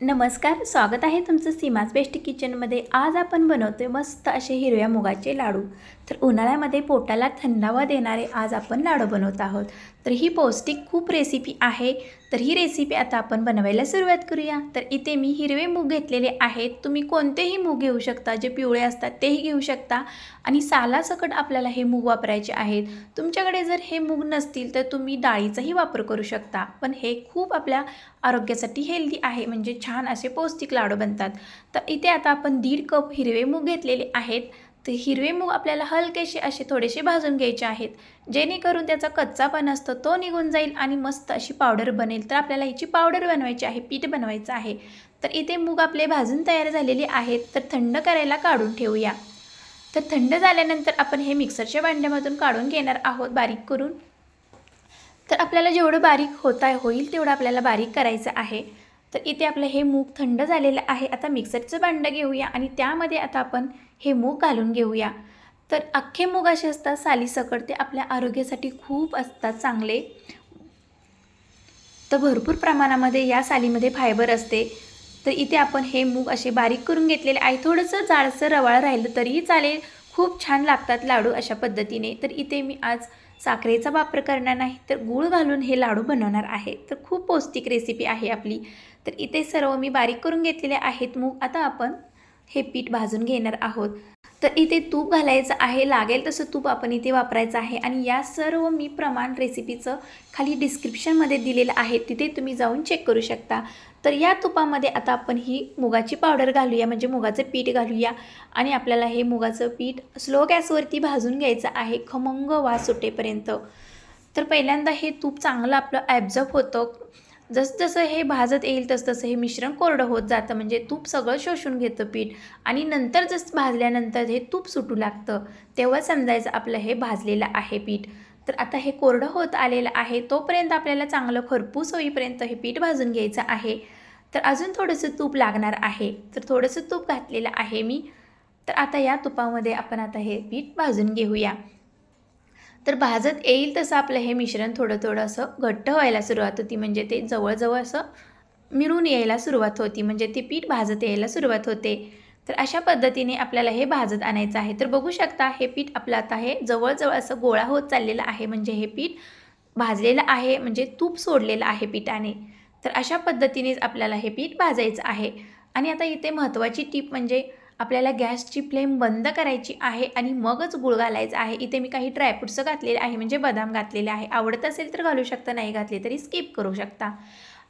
नमस्कार, स्वागत आहे तुमचं सीमाज बेस्ट किचनमध्ये। आज आपण बनवतोय मस्त असे हिरव्या मुगाचे लाडू। तर उन्हाळ्यामध्ये पोटाला थंडावा देणारे आज आपण लाडू बनवत आहोत। तर ही पौष्टिक खूप रेसिपी आहे। तर ही रेसिपी आता आपण बनवायला सुरुवात करूया। तर इथे मी हिरवे मूग घेतलेले आहेत। तुम्ही कोणतेही मूग घेऊ शकता, जे पिवळे असतात तेही घेऊ शकता आणि सालासकट आपल्याला हे मूग वापरायचे आहेत। तुमच्याकडे जर हे मूग नसतील तर तुम्ही डाळीचाही वापर करू शकता, पण हे खूप आपल्या आरोग्यासाठी हेल्दी आहे, म्हणजे छान असे पौष्टिक लाडू बनतात। तर इथे आता आपण 1.5 कप हिरवे मूग घेतलेले आहेत। तर हिरवे मूग आपल्याला हलकेसे असे थोडेसे भाजून घ्यायचे आहेत, जेणेकरून त्याचा कच्चापणा असतो तो निघून जाईल आणि मस्त अशी पावडर बनेल। तर आपल्याला हिची पावडर बनवायची आहे, पीठ बनवायचं आहे। तर इथे मूग आपले भाजून तयार झालेले आहेत। तर थंड करायला काढून ठेवूया। तर थंड झाल्यानंतर आपण हे मिक्सरच्या भांड्यामधून काढून घेणार आहोत बारीक करून। तर आपल्याला जेवढं बारीक होईल तेवढं आपल्याला बारीक करायचं आहे। तर इथे आपलं हे मूग थंड झालेलं आहे। आता मिक्सरचं भांडं घेऊया आणि त्यामध्ये आता आपण हे मूग घालून घेऊया। तर अख्खे मूग असे असतात सालीसकट, ते आपल्या आरोग्यासाठी खूप असतात चांगले। तर भरपूर प्रमाणामध्ये या सालीमध्ये फायबर असते। तर इथे आपण हे मूग असे बारीक करून घेतलेले आहे। थोडंसं जाडसर रवाळ राहिलं तरीही चालेल, खूप छान लागतात लाडू अशा पद्धतीने। तर इथे मी आज साखरेचा वापर करणार नाही, तर गूळ घालून हे लाडू बनवणार आहे। तर खूप पौष्टिक रेसिपी आहे आपली। तर इथे सर्व मी बारीक करून घेतलेले आहेत मूग। आता आपण हे पीठ भाजून घेणार आहोत। तर इथे तूप घालायचं आहे, लागेल तसं तूप आपण इथे वापरायचं आहे। आणि या सर्व मी प्रमाण रेसिपीचं खाली डिस्क्रिप्शनमध्ये दिलेलं आहे, तिथे तुम्ही जाऊन चेक करू शकता। तर या तुपामध्ये आता आपण ही मुगाची पावडर घालूया, म्हणजे मुगाचं पीठ घालूया आणि आपल्याला हे मुगाचं पीठ स्लो गॅसवरती भाजून घ्यायचं आहे, खमंग वास सुटेपर्यंत। तर पहिल्यांदा हे तूप चांगलं आपलं ॲब्झॉर्ब होतं। जसजसं हे भाजत येईल तसतसं हे मिश्रण कोरडं होत जातं, म्हणजे तूप सगळं शोषून घेतं पीठ। आणि नंतर जसं भाजल्यानंतर हे तूप सुटू लागतं, तेव्हा समजायचं आपलं हे भाजलेलं आहे पीठ। तर आता हे कोरडं होत आलेलं आहे, तोपर्यंत आपल्याला चांगलं खरपूस होईपर्यंत हे पीठ भाजून घ्यायचं आहे। तर अजून थोडंसं तूप लागणार आहे, तर थोडंसं तूप घातलेलं आहे मी। तर आता या तुपामध्ये आपण आता हे पीठ भाजून घेऊया। तर भाजत येईल तसं आपलं हे मिश्रण थोडं थोडं असं घट्ट व्हायला सुरुवात होती, म्हणजे ते जवळजवळ असं मिळून यायला सुरुवात होती, म्हणजे ते पीठ भाजत यायला सुरुवात होते। तर अशा पद्धतीने आपल्याला हे भाजत आणायचं आहे। तर बघू शकता हे पीठ आपलं आता हे जवळजवळ असं गोळा होत चाललेलं आहे, म्हणजे हे पीठ भाजलेलं आहे, म्हणजे तूप सोडलेलं आहे पिठाने। तर अशा पद्धतीनेच आपल्याला हे पीठ भाजायचं आहे। आणि आता इथे महत्त्वाची टीप म्हणजे आपल्याला गॅसची फ्लेम बंद करायची आहे आणि मगच गूळ घालायचा आहे। इथे मी काही ड्रायफ्रुट्स घातलेले आहे, म्हणजे बदाम घातलेले आहे। आवडत असेल तर घालू शकता, नाही घातले तरी स्किप करू शकता।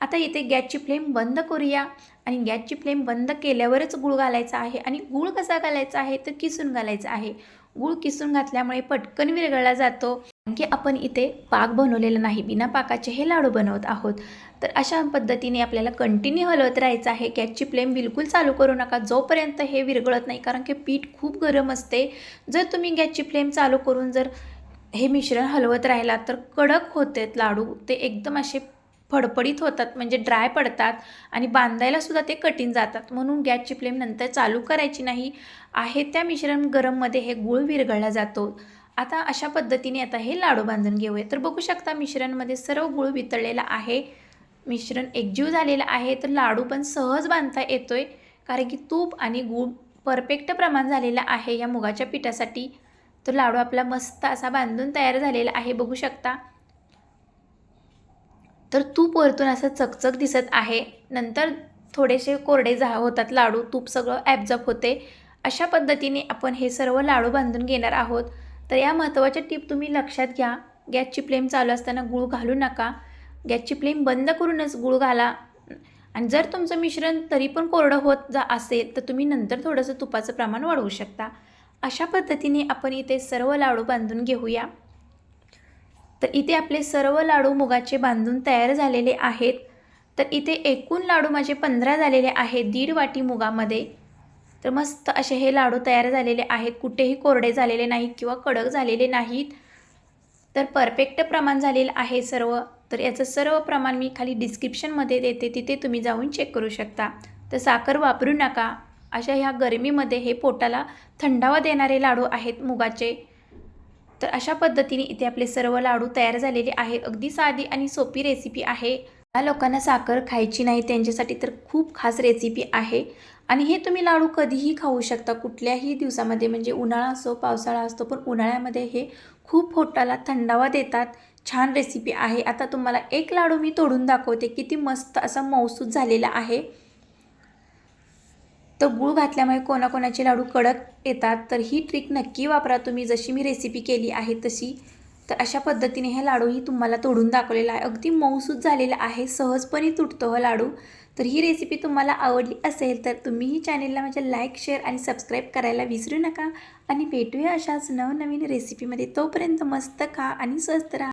आता इथे गॅसची फ्लेम बंद करूया आणि गॅसची फ्लेम बंद केल्यावरच गूळ घालायचा आहे। आणि गूळ कसा घालायचा आहे तर किसून घालायचा आहे। गूळ किसून घातल्यामुळे पटकन विरघळला जातो, की आपण इथे पाक बनवलेला नाही, बिना पाकाचे हे लाडू बनवत आहोत। तर अशा पद्धतीने आपल्याला कंटिन्यू हलवत राहायचं आहे। गॅसची फ्लेम बिलकुल चालू करू नका जोपर्यंत हे विरघळत नाही, कारण की पीठ खूप गरम असते। जर तुम्ही गॅसची फ्लेम चालू करून जर हे मिश्रण हलवत राहिला तर कडक होतात लाडू, ते एकदम असे फडफडीत होतात, म्हणजे ड्राय पडतात आणि बांधायला सुद्धा ते कठीण जातात। म्हणून गॅसची फ्लेम नंतर चालू करायची नाही आहे, त्या मिश्रण गरममध्ये हे गूळ विरघळला जातो। आता अशा पद्धतीने आता हे लाडू बांधून घेऊया। तर बघू शकता मिश्रणमध्ये सर्व गूळ वितळलेला आहे, मिश्रण एकजीव झालेलं आहे। तर लाडू पण सहज बांधता येतोय, कारण की तूप आणि गूळ परफेक्ट प्रमाण झालेलं आहे या मुगाच्या पिठासाठी। तर लाडू आपला मस्त असा बांधून तयार झालेला आहे, बघू शकता। तर तूप वरतून असं चकचक दिसत आहे, नंतर थोडेसे कोरडे होतात लाडू, तूप सगळं ॲब्झॉर्ब होते। अशा पद्धतीने आपण हे सर्व लाडू बांधून घेणार आहोत। तर या महत्त्वाच्या टिप तुम्ही लक्षात घ्या, गॅसची फ्लेम चालू असताना गूळ घालू नका, गॅसची फ्लेम बंद करूनच गूळ घाला। आणि जर तुमचं मिश्रण तरी पण कोरडं होत असेल तर तुम्ही नंतर थोडंसं तुपाचं प्रमाण वाढवू शकता। अशा पद्धतीने आपण इथे सर्व लाडू बांधून घेऊया। तर इथे आपले सर्व लाडू मुगाचे बांधून तयार झालेले आहेत। तर इथे एकूण लाडू माझे 15 झालेले आहेत 1.5 वाटी मुगामध्ये। तर मस्त असे हे लाडू तयार झालेले आहेत, कुठेही कोरडे झालेले नाहीत किंवा कडक झालेले नाहीत। तर परफेक्ट प्रमाण झालेलं आहे सर्व। तर याचं सर्व प्रमाण मी खाली डिस्क्रिप्शनमध्ये देते, तिथे तुम्ही जाऊन चेक करू शकता। तर साखर वापरू नका, अशा ह्या गरमीमध्ये हे पोटाला थंडावा देणारे लाडू आहेत मुगाचे। तर अशा पद्धतीने इथे आपले सर्व लाडू तयार झालेले आहेत। अगदी साधी आणि सोपी रेसिपी आहे। ज्या लोकांना साखर खायची नाही त्यांच्यासाठी तर खूप खास रेसिपी आहे. आणि हे तुम्ही लाडू कधीही खाऊ शकता कुठल्याही दिवसामध्ये, म्हणजे उन्हाळा असो पावसाळा असतो, पण उन्हाळ्यामध्ये हे खूप पोटाला थंडावा देतात. छान रेसिपी आहे. आता तुम्हाला एक लाडू मी तोडून दाखवते, किती मस्त असा मऊसूत झालेला आहे. तर गूळ घातल्यामुळे कोणाकोणाचे लाडू कडक येतात, तर ही ट्रिक नक्की वापरा तुम्ही, जशी मी रेसिपी केली आहे तशी. तर अशा पद्धतीने हे लाडूही तुम्हाला तोडून दाखवलेला आहे. अगदी मऊसूत झालेला आहे, सहजपणे तुटतो हा लाडू. तर ही रेसिपी तुम्हाला आवडली असेल तर तुम्हीही चॅनेलला माझ्या लाईक, शेअर आणि सबस्क्राईब करायला विसरू नका. आणि भेटूया अशाच नवनवीन रेसिपीमध्ये. तोपर्यंत मस्त खा आणि स्वस्त राहा.